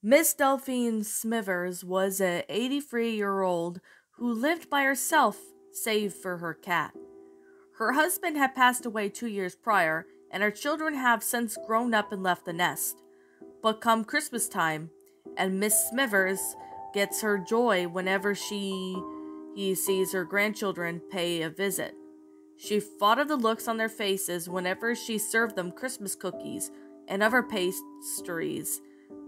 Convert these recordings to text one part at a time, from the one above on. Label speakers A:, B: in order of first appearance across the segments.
A: Miss Delphine Smithers was a 83-year-old who lived by herself, save for her cat. Her husband had passed away 2 years prior, and her children have since grown up and left the nest. But come Christmas time, and Miss Smithers gets her joy whenever he sees her grandchildren pay a visit. She thought of the looks on their faces whenever she served them Christmas cookies and other pastries.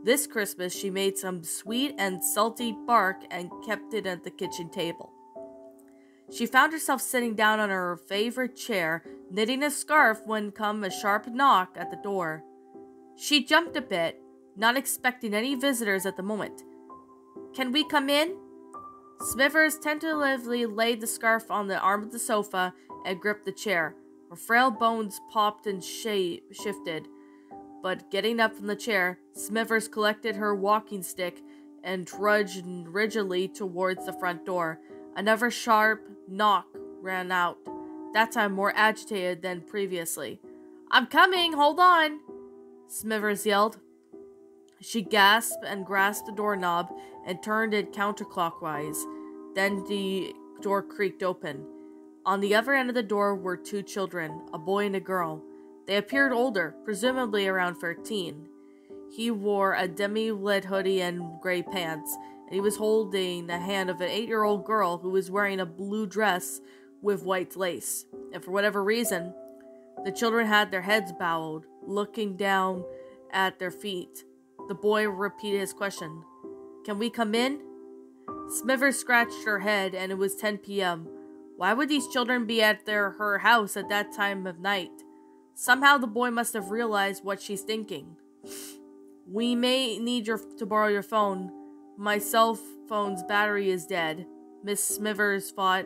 A: This Christmas, she made some sweet and salty bark and kept it at the kitchen table. She found herself sitting down on her favorite chair, knitting a scarf when come a sharp knock at the door. She jumped a bit, not expecting any visitors at the moment. "Can we come in?" Smithers tentatively laid the scarf on the arm of the sofa and gripped the chair. Her frail bones popped and shifted. But getting up from the chair, Smithers collected her walking stick and trudged rigidly towards the front door. Another sharp knock rang out, that time more agitated than previously. "I'm coming, hold on," Smithers yelled. She gasped and grasped the doorknob and turned it counterclockwise. Then the door creaked open. On the other end of the door were two children, a boy and a girl. They appeared older, presumably around 13. He wore a demi-lit hoodie and gray pants, and he was holding the hand of an 8-year-old girl who was wearing a blue dress with white lace. And for whatever reason, the children had their heads bowed, looking down at their feet. The boy repeated his question. "Can we come in?" Smithers scratched her head, and it was 10 p.m. Why would these children be at her house at that time of night? Somehow the boy must have realized what she's thinking. "We may need to borrow your phone. My cell phone's battery is dead." Miss Smithers thought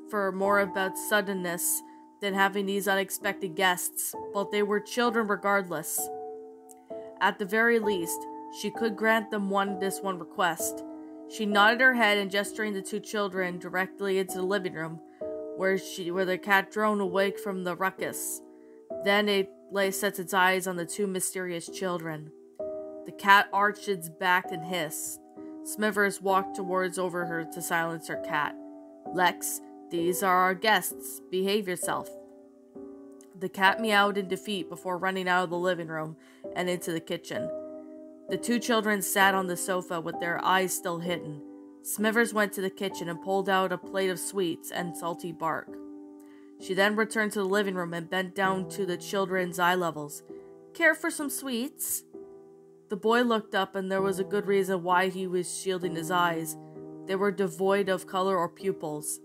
A: for more about suddenness than having these unexpected guests, but they were children regardless. At the very least, she could grant them this one request. She nodded her head and gesturing the two children directly into the living room, where the cat droned awake from the ruckus. Then it set its eyes on the two mysterious children. The cat arched its back and hissed. Smithers walked over her to silence her cat. "Lex, these are our guests. Behave yourself." The cat meowed in defeat before running out of the living room and into the kitchen. The two children sat on the sofa with their eyes still hidden. Smithers went to the kitchen and pulled out a plate of sweets and salty bark. She then returned to the living room and bent down to the children's eye levels. "Care for some sweets?" The boy looked up, and there was a good reason why he was shielding his eyes. They were devoid of color or pupils.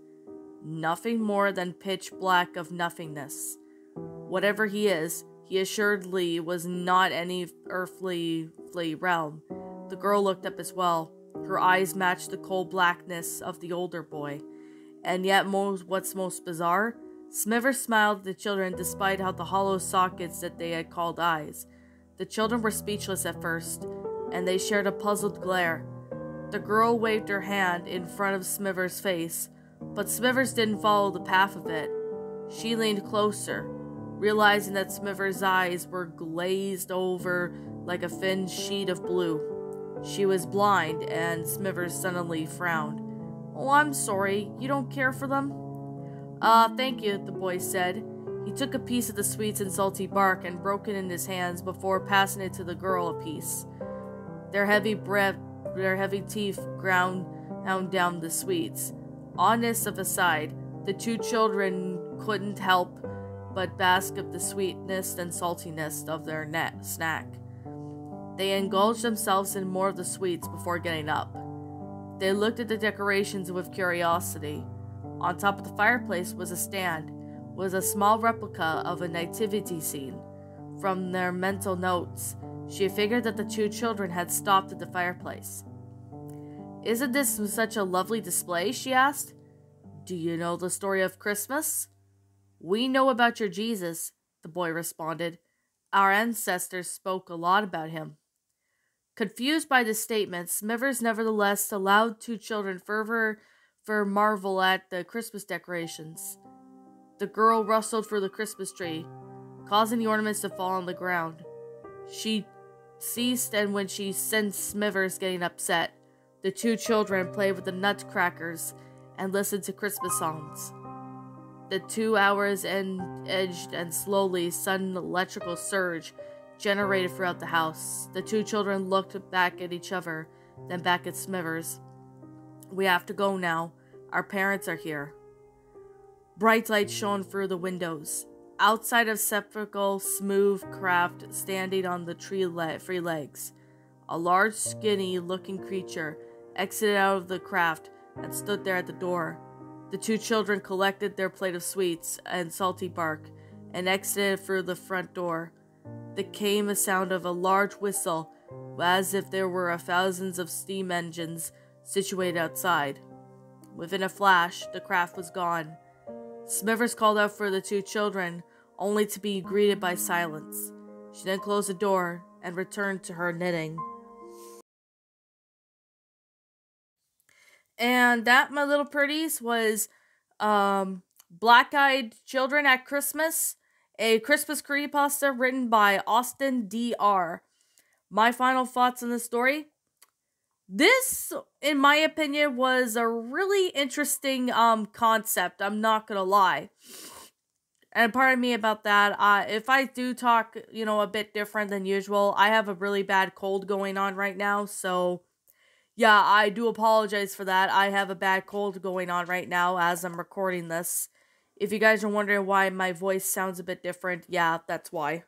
A: Nothing more than pitch black of nothingness. Whatever he assuredly was not any earthly realm. The girl looked up as well. Her eyes matched the cold blackness of the older boy. And yet, what's most bizarre? Smithers smiled at the children despite how the hollow sockets that they had called eyes. The children were speechless at first, and they shared a puzzled glare. The girl waved her hand in front of Smithers' face, but Smithers didn't follow the path of it. She leaned closer, realizing that Smithers' eyes were glazed over like a thin sheet of blue. She was blind, and Smithers suddenly frowned. "Oh, I'm sorry. You don't care for them?" Thank you," the boy said. He took a piece of the sweets and salty bark and broke it in his hands before passing it to the girl a piece. Their heavy teeth ground down the sweets. Honest of aside, the two children couldn't help but bask of the sweetness and saltiness of their snack. They indulged themselves in more of the sweets before getting up. They looked at the decorations with curiosity. On top of the fireplace was a stand, with a small replica of a nativity scene. From their mental notes, she figured that the two children had stopped at the fireplace. "Isn't this such a lovely display?" she asked. "Do you know the story of Christmas?" "We know about your Jesus," the boy responded. "Our ancestors spoke a lot about him." Confused by this statement, Smithers nevertheless allowed two children further marvel at the Christmas decorations. The girl rustled for the Christmas tree, causing the ornaments to fall on the ground. She ceased, and when she sensed Smithers getting upset, the two children played with the nutcrackers and listened to Christmas songs. The 2 hours edged, and slowly sudden electrical surge generated throughout the house. The two children looked back at each other, then back at Smithers. "We have to go now. Our parents are here." Bright light shone through the windows. Outside of sepulchral smooth craft standing on the three legs, a large skinny-looking creature exited out of the craft and stood there at the door. The two children collected their plate of sweets and salty bark and exited through the front door. There came a sound of a large whistle, as if there were thousands of steam engines situated outside. Within a flash, the craft was gone. Smithers called out for the two children, only to be greeted by silence. She then closed the door and returned to her knitting. And that, my little pretties, was Black-Eyed Children at Christmas, a Christmas creepypasta written by Austin D.R. My final thoughts on the story? This, in my opinion, was a really interesting concept, I'm not gonna lie. And pardon me about that. If I do talk, a bit different than usual, I have a really bad cold going on right now, so yeah, I do apologize for that. I have a bad cold going on right now as I'm recording this. If you guys are wondering why my voice sounds a bit different, yeah, that's why.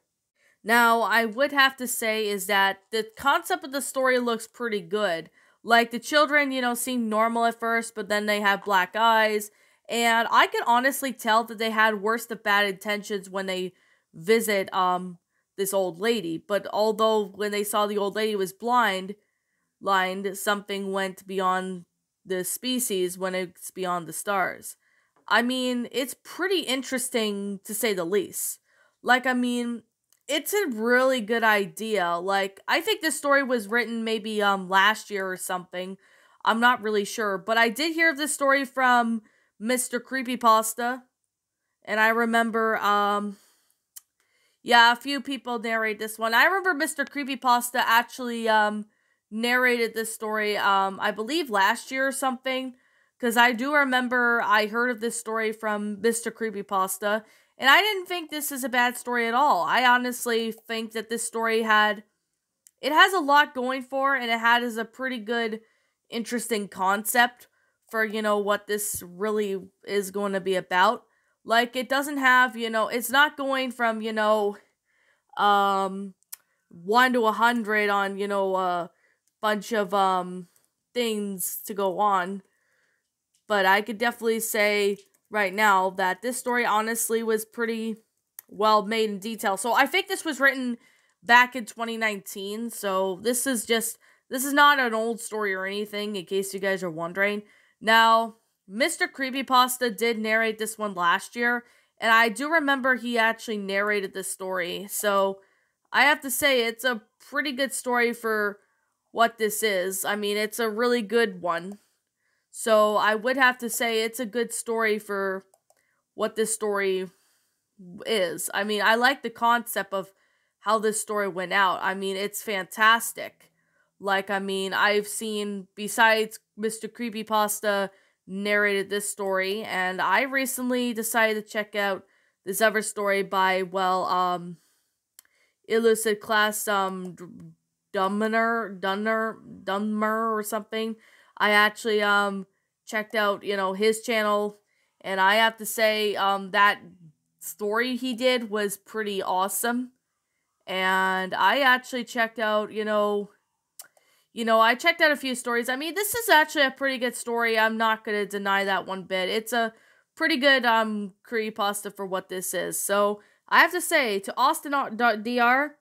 A: Now, I would have to say is that the concept of the story looks pretty good. Like, the children, seem normal at first, but then they have black eyes. And I can honestly tell that they had worst of bad intentions when they visit this old lady. But although when they saw the old lady was blind, something went beyond the species when it's beyond the stars. I mean, it's pretty interesting to say the least. It's a really good idea. I think this story was written maybe last year or something. I'm not really sure, but I did hear of this story from Mr. Creepypasta, and I remember a few people narrate this one. I remember Mr. Creepypasta actually narrated this story, I believe last year or something, because I do remember I heard of this story from Mr. Creepypasta, and I didn't think this is a bad story at all. I honestly think that this story has a lot going for it, and it has a pretty good, interesting concept for, what this really is going to be about. It doesn't have, it's not going from, 1 to 100 on, bunch of things to go on, but I could definitely say right now that this story honestly was pretty well made in detail. So I think this was written back in 2019, so this is not an old story or anything, in case you guys are wondering. Now, Mr. Creepypasta did narrate this one last year, and I do remember he actually narrated this story, so I have to say it's a pretty good story for what this is. I mean, it's a really good one. So I would have to say it's a good story for what this story is. I mean, I like the concept of how this story went out. I mean, it's fantastic. I've seen, besides Mr. Creepypasta narrated this story, and I recently decided to check out this other story by, Illicit Class, Dunmer or something. I actually checked out, his channel, and I have to say that story he did was pretty awesome. And I actually checked out, I checked out a few stories. I mean, this is actually a pretty good story. I'm not going to deny that one bit. It's a pretty good creepypasta for what this is. So, I have to say, to Austin DR,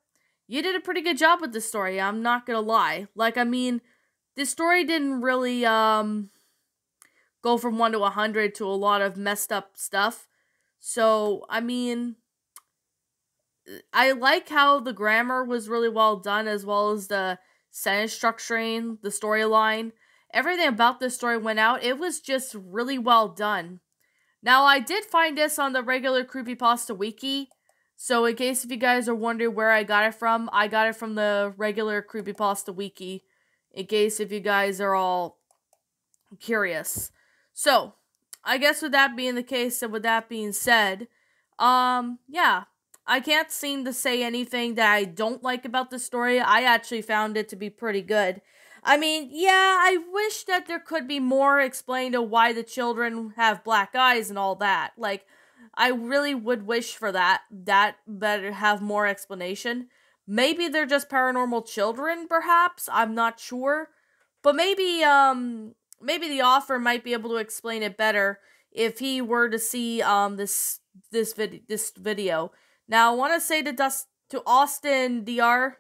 A: you did a pretty good job with this story. I'm not gonna lie. This story didn't really go from 1 to 100 to a lot of messed up stuff. So, I like how the grammar was really well done, as well as the sentence structuring, the storyline. Everything about this story went out. It was just really well done. Now, I did find this on the regular Creepypasta Wiki. So in case if you guys are wondering where I got it from the regular Creepypasta Wiki. In case if you guys are all curious. So, I guess with that being the case and with that being said, yeah, I can't seem to say anything that I don't like about the story. I actually found it to be pretty good. I mean, yeah, I wish that there could be more explained to why the children have black eyes and all that. Like, I really would wish for that. That better have more explanation. Maybe they're just paranormal children, perhaps. I'm not sure. But maybe the author might be able to explain it better if he were to see this video. Now I want to say to Austin Dr.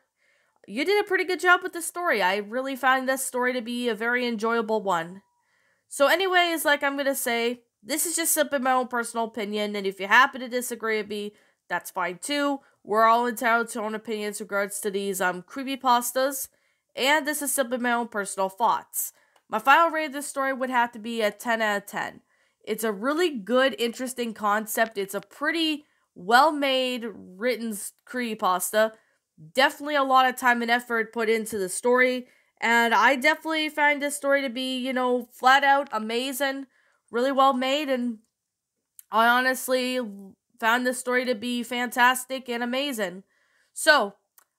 A: You did a pretty good job with this story. I really found this story to be a very enjoyable one. So anyways, like I'm gonna say, this is just simply my own personal opinion, and if you happen to disagree with me, that's fine too. We're all entitled to our own opinions regards to these creepypastas, and this is simply my own personal thoughts. My final rating of this story would have to be a 10 out of 10. It's a really good, interesting concept. It's a pretty well-made, written creepypasta. Definitely a lot of time and effort put into the story. And I definitely find this story to be, flat out amazing, really well made. And I honestly found this story to be fantastic and amazing. So,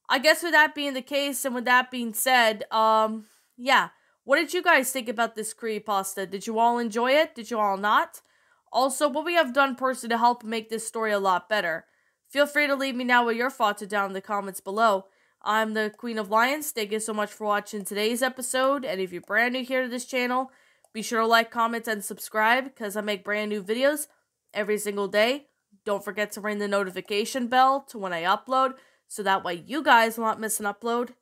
A: I guess with that being the case and with that being said, yeah. What did you guys think about this creepypasta? Did you all enjoy it? Did you all not? Also, what we have done personally to help make this story a lot better? Feel free to leave me now what your thoughts are down in the comments below. I'm the Queen of Lions. Thank you so much for watching today's episode. And if you're brand new here to this channel, be sure to like, comment, and subscribe because I make brand new videos every single day. Don't forget to ring the notification bell to when I upload so that way you guys won't miss an upload.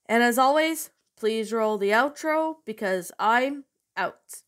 A: And as always, please roll the outro because I'm out.